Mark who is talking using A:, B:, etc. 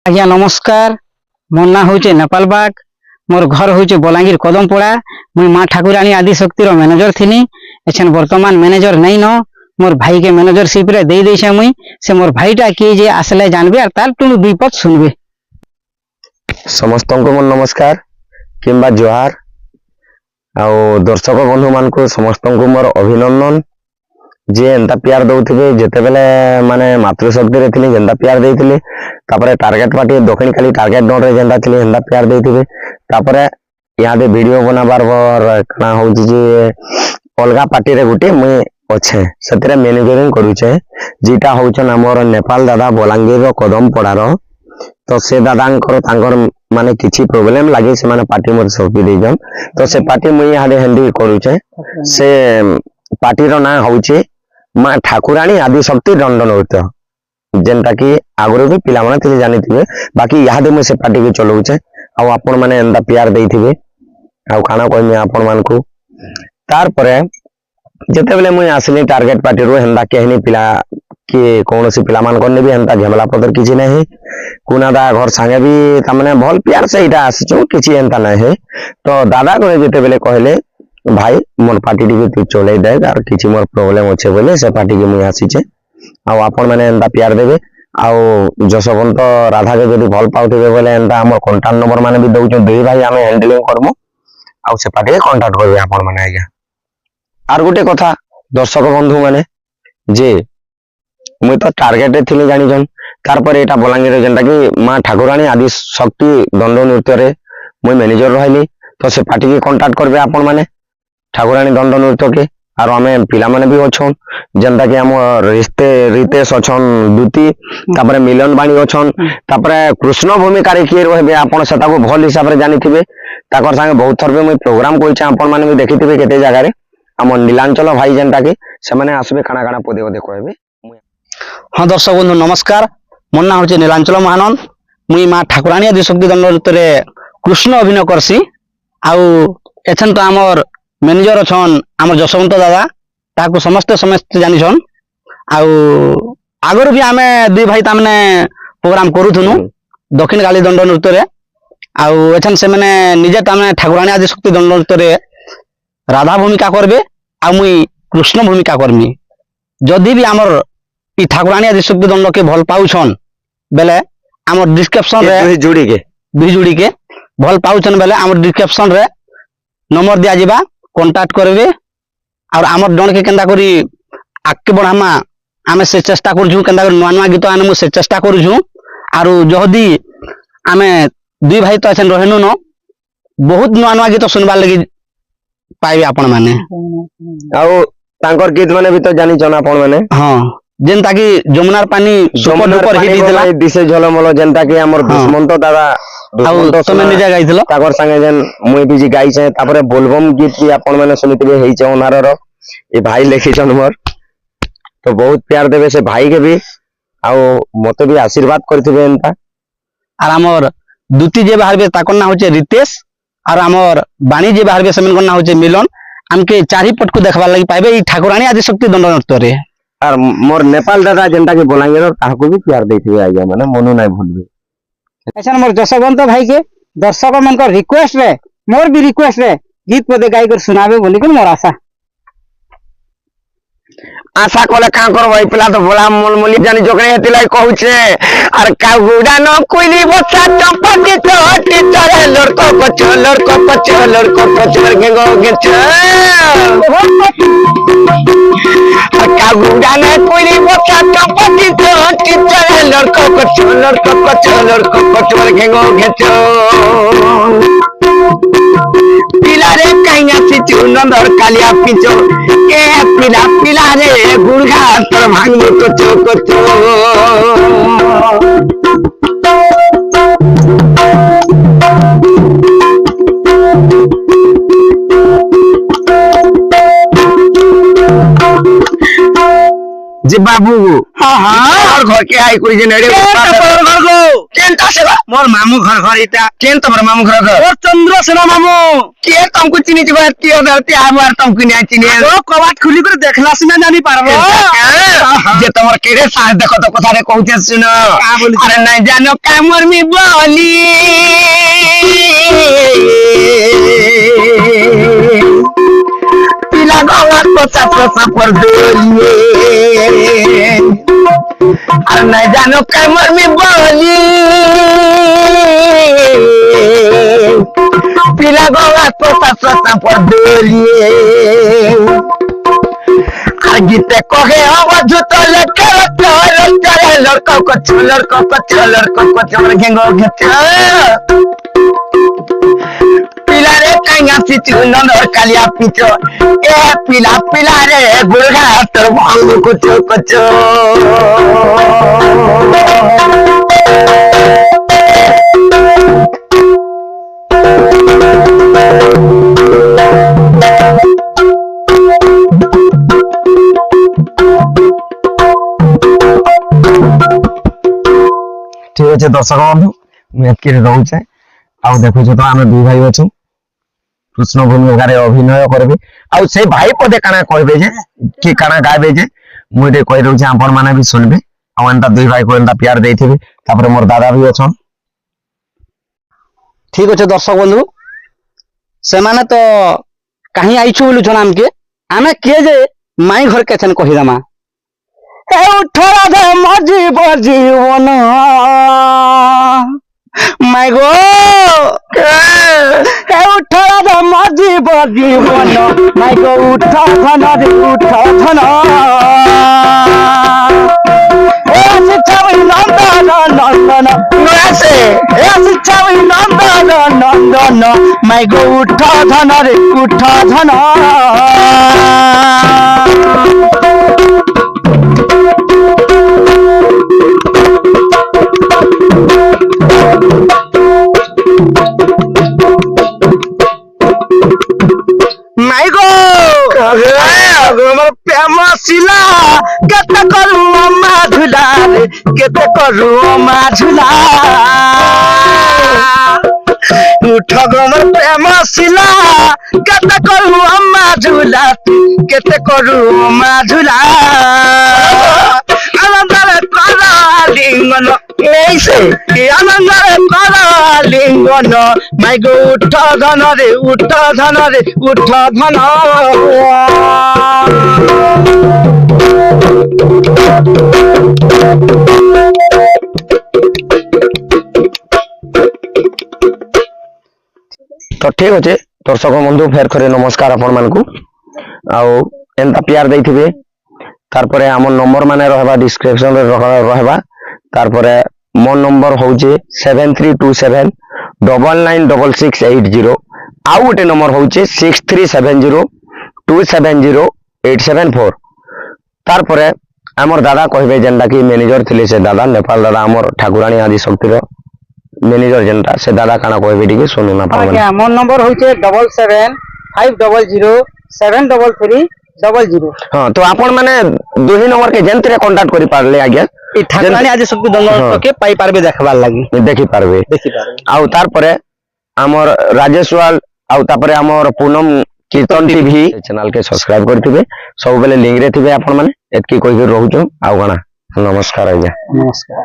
A: आज्ञा नमस्कार। मोर ना हूँ नेपाल बाग। मोर घर हूँ बलांगीर कदमपड़ा। मुई माँ ठाकुराणी आदिशक्तिर मैनेजर थी। एछन वर्तमान मैनेजर नहीं न मोर भाई के मैनेजरशिप रे दे देछे मुई। से मोर भाईटा किए जे आसले जानबे और तार टुनु दुई पद सुनबे।
B: समस्त को मोर नमस्कार किंबा जोहार। आउ दर्शक बंधु मान को समस्त को मोर अभिनंदन जे एंता प्यार दउथिबे जेते बेले माने मातृशक्ति रे थिले जेंता प्यार देइथिले तापरे टारगेट पार्टी दक्षिण खाली टारगेट डोर रे जेंता थिले एंता प्यार देइथिबे। तापरे यादे वीडियो बनाबार बर कना होउची जे अलगा पार्टी रे गुटे मुई अच्छे सेतरे मैनेजरिंग करूचे जेटा होउछन हमर नेपाल दादा बलांगीर रो कदम पड़ार। तो से दादांकर तांकर माने किछि प्रॉब्लम लागे से माने पार्टी मोर सौंपी देजन। तो से पार्टी मुई यादे हैंडल करूचे। से पार्टी रो ना होउची माँ ठाकुराणी आदिशक्ति दंड नृत्य जेनटा कि आगुरी भी पिला माने थिले जानिथिबे। बाकी यादे मुई से पार्टी के चलाउचे आ आपण माने एंता प्यार देइथिबे आ खाना कहमी आपण मान को। तार परे जेते बेले मुई आसली टारगेट पार्टी रो हेंदा केहनी पिला कि कौनसी पिला मान करने भी हेंता झमेला पदर किछि नहीं। कुनादा घर संगे भी तमने भल प्यार से इटा आसीचो किछि हेंता नहीं। तो दादा को जेते बेले कहले भाई मोर पार्टी टी तू चले दे और किछि मोर प्रॉब्लम अच्छे बोले से पार्टी के मुई आसीचे आ आपण माने एंता प्यार देबे। आउ जसवंत राधा के जदी भल पाउथिबे बोले एंता हमर कांटेक्ट नंबर माने भी दउचो दुई भाई आमे हैंडलिंग करमु आउ से पार्टी के कांटेक्ट करबे आपण माने। आज्ञा आर गुटे कथा दर्शक बंधु माने जे मुई तो टारगेट रे थिले जानिजन। तार पर एटा बलांगीर जेंटा कि माँ ठाकुराणी आदि शक्ति दंड नृत्य रे मुई मैनेजर रहली। तो से पार्टी के कांटेक्ट करबे आपण माने ठाकुराणी दंड नृत्य के। और आमे पिला माने भी अछन जेंटा कि हम रितेश अछन दूती तापरे मिलन बाणी अछन तापरे कृष्ण भूमिका रे किए रहबे आपण सेता को भल हिसाब रे जानिथिबे। ताकर संगे बहुत थर मुई प्रोग्राम कइछे आपण माने भी देखिथिबे केते जगह रे। हम नीलांचल भाई जेंटा कि से माने आसबे खाना खाना पदे पदे कहबे।
A: हाँ दर्शक बंधु नमस्कार। मोर ना हूँ नीलांचल महानंद। मुई माँ ठाकुराणी आदिशक्ति दंड नृत्य रे कृष्ण अभिनय करसी। आउ एछन तो आमर मैनेजर अछन आमर जसवंत दादा ताको समस्त जानिछन। आउ आगर भी आमे दुई भाई तामने प्रोग्राम करूथुनु दक्षिण काली दंड नृत्य रे। आउ एछन से माने निजे तामने ठाकुराणी आदिशक्ति दंड नृत्य रे राधा भूमिका करबे आ मुई कृष्ण भूमिका करमी। जदि भी आमर ई ठाकुराणी आदिशक्ति दंड के भल पाउछन बेले आमर डिस्क्रिप्शन रे जुड़ी के भल पाउछन बेले आमर डिस्क्रिप्शन रे नंबर दिया जिबा कांटेक्ट करबे। और आमर जन के केंदा करी आके बढ़ामा आमे से चेष्टा करजु केंदा करी नुआ नुआ गीत आनमु से चेष्टा करजु। आरो जहदी आमे दुई भाई तो अछन रहनु न बहुत नुआ नुआ गीत सुनबा लगी पाइबे आपण माने।
B: आउ तांकर गीत माने भी तो जानि जना आपण माने।
A: हां जेंता कि जमुनार पानी सुपर डुपर हिट हितला
B: दिसे झलमल जेंता कि हमर दुष्मंत दादा
A: आउ तमे निजा गाइथिलो
B: ताकर संगे जेन मुई भी गाइछे। तापरे बोलबम गीत भी आपण माने सुनिथिबे हेइछे ओनारर ए भाई लेखिछन मोर। तो बहुत प्यार देबे से भाई के भी आउ मते भी आशीर्वाद करथिबे एंता।
A: और हमर दूती जे बाहरबे ताकर ना होचे रितेश और हमर बाणी जे बाहरबे सेमन ना होचे मिलन। हमके चारि पट को देखबा लागि पाइबे ई ठाकुराणी आदिशक्ति दंड नृत्य रे।
B: और मोर नेपाल दादा जेंटा कि बलांगीर ताको भी प्यार देथिबे आज्ञा माने मनु नै भूलबे।
A: अच्छा मोर जसवंत भाई के दर्शक मन को रिक्वेस्ट रे मोर भी रिक्वेस्ट रे गीत पदे गाई कर सुनाबे बोली के मोर आशा
B: आशा कोले का करबो ए पिला तो बोला मोलमोली जानि जोकरे हेतिलाई कहूचे। और का गुडा न कोइली बच्चा चंपटी चोटी चले लड़को पचो गेंगो गेच। और का गुडा न कोइली बच्चा चंपटी चोटी चले लड़को पचो गेंगो गेच। पिला रे कहिया सिचु नंदर कालिया पिचो के पिला रे गुड़गा तर भांग कचो। जी बाबू हाँ हाँ और घर के आई कोई जे नेड़े घर को केनता सेवा
A: मोर मामू घर घर इटा
B: केन तमर मामू घर घर
A: ओ चंद्रसेना मामू
B: के तुमको चिनी चिबा तियो धरती आबार तुमको नहीं चिनी
A: ओ कबाट खुली कर देखला सिना जानी पारबो
B: जे तमर केरे साथ देखो तो कथा रे कहते सुनो अरे नहीं जानो कामर में बोली पिला गवा को ससा पर दोलिए अरे नहीं जानो कामर में बोली पिला गवा को ससा पर दोलिए गीते कहे आवाज तो लड़का लड़का को घेंगो घेते पिला रे कांगा सिचु नंदर कालिया पिचो ए पिला पिला रे गुरगा तर भांगो कुचो कुचो ठीक है दर्शक बंधु मुझे रोचे आउ देखु तो आम दुई भाई अच्छु कृष्ण भूमिका अभिनय करबे आउ से भाई पदे काना कहबे जे कि काना गाबे जे मुझे कहि रहउछे आपण माने भी सुनबे आ एंता दुई भाई को एंता प्यार देथिबे तापर मोर दादा भी अछन
A: ठीक अच्छे दर्शक बंधु से माने तो कहीं आईछु बोलु छन हमके आमे के जे माई घर के छन कहि दमा ए उठरा दे मजी बजीवन माई गो ए उठरा दे मजी बजीवन माई गो उठ धन रे उठ धन ए शिक्षावी नंदन नंदन
B: नसे
A: ए शिक्षावी नंदन नंदन माई गो उठ धन रे उठ धन माई गो हमर प्रेम सिला केते करू अम्मा झुला रे केते करू अम्मा झुला उठ हमर प्रेम सिला केते करू अम्मा झुला केते करू अम्मा झुला आनंदरे करा लिंगन ऐसे आनंदरे करा लिंगन माई गो उठ धन रे उठ धन रे उठ धन
B: तो ठीक अच्छे दर्शक बंधु फेर करे नमस्कार आपण मानकू आउ एंता प्यार देथिबे तारपरे हमर नंबर माने रहबा डिस्क्रिप्शन रे रहबा तारपरे मोर नंबर होचे 7327996680 आउ गोटे नंबर होचे 6370270874 तारपरे हमर दादा कहबे जेंडा कि मैनेजर थिले से दादा नेपाल दादा हमर ठाकुरानी आदि शक्तिर मैनेजर जेंटा से दादा काना कहबे टिके सुनु ना पावन
A: आज्ञा मोर नंबर होचे 7750033300
B: हां तो आपण माने दोही नंबर के जेंतरे कांटेक्ट करि पारले आज्ञा
A: ई ठाकुरानी आदि शक्ति दंगल के पाई पारबे देखबार लागि
B: देखि पारबे आउ तार परे हमर राजेशवाल आउ तापरे हमर पूनम कीर्तन टीवी चैनल के सब्सक्राइब करथिबे सब बेले लिंक रे थिबे आपण माने एतकी कहि रहउछो आउ गाना नमस्कार आज्ञा
A: नमस्कार।